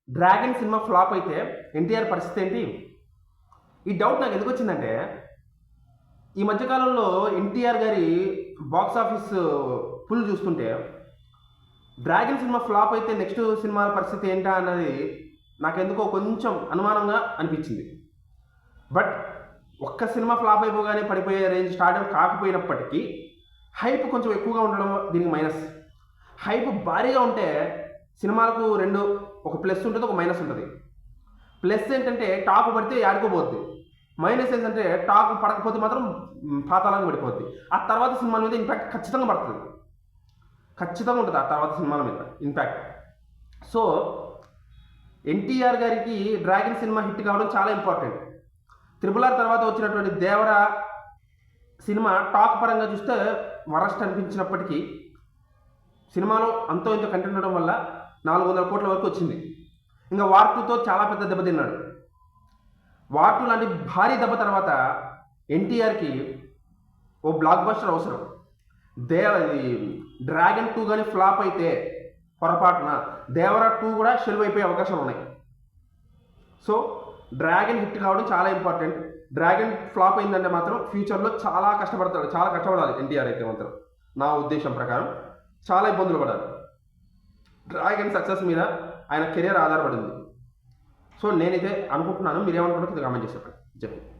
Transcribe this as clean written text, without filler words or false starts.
Dragon cinema flop అయితే ఎన్టీఆర్ పరిస్థితి ఏంటి? ఈ డౌట్ నాకు ఎందుకు వచ్చిందంటే, ఈ మధ్యకాలంలో ఎన్టీఆర్ గారి బాక్స్ ఆఫీస్ పుల్ చూస్తుంటే డ్రాగన్ సినిమా ఫ్లాప్ అయితే నెక్స్ట్ సినిమాల పరిస్థితి ఏంటా అన్నది నాకెందుకో కొంచెం అనుమానంగా అనిపించింది. బట్ ఒక్క సినిమా ఫ్లాప్ అయిపోగానే పడిపోయే రేంజ్ స్టార్ట్ కాకపోయినప్పటికీ హైప్ కొంచెం ఎక్కువగా ఉండడం దీనికి మైనస్. హైప్ భారీగా ఉంటే సినిమాలకు రెండు, ఒక ప్లస్ ఉంటుంది, ఒక మైనస్ ఉంటుంది. ప్లస్ ఏంటంటే టాక్ పడితే ఆడుకోబోద్ది, మైనస్ ఏంటంటే టాక్ పడకపోతే మాత్రం పాతాళానికి పడిపోద్ది. ఆ తర్వాత సినిమాల మీద ఇంపాక్ట్ ఖచ్చితంగా పడుతుంది, ఖచ్చితంగా ఉంటుంది ఆ తర్వాత సినిమాల మీద ఇంపాక్ట్. సో ఎన్టీఆర్ గారికి డ్రాగన్ సినిమా హిట్ కావడం చాలా ఇంపార్టెంట్. త్రిపుల్ తర్వాత వచ్చినటువంటి దేవరా సినిమా టాక్ పరంగా చూస్తే వరస్ట్ అనిపించినప్పటికీ సినిమాలో అంతో ఇంత కంటెంట్ ఉండడం వల్ల 400 కోట్ల వరకు వచ్చింది. ఇంకా వార్ 2తో చాలా పెద్ద దెబ్బతిన్నాడు. వార్ 2 లాంటి భారీ దెబ్బ తర్వాత ఎన్టీఆర్కి ఓ బ్లాక్ బస్టర్ అవసరం. డ్రాగన్ 2 కానీ ఫ్లాప్ అయితే పొరపాటున దేవరా 2 కూడా షెల్వ్ అయిపోయే అవకాశాలు ఉన్నాయి. సో డ్రాగన్ హిట్ కావడం చాలా ఇంపార్టెంట్. డ్రాగన్ ఫ్లాప్ అయిందంటే మాత్రం ఫ్యూచర్లో చాలా కష్టపడతాడు, చాలా కష్టపడాలి ఎన్టీఆర్ అయితే మాత్రం. నా ఉద్దేశం ప్రకారం చాలా ఇబ్బందులు పడాలి. డ్రాగన్ సక్సెస్ మీద ఆయన కెరీర్ ఆధారపడింది. సో నేనైతే అనుకుంటున్నాను, మీరేమనుకుంటున్నారో కామెంట్ చేసి చెప్పండి.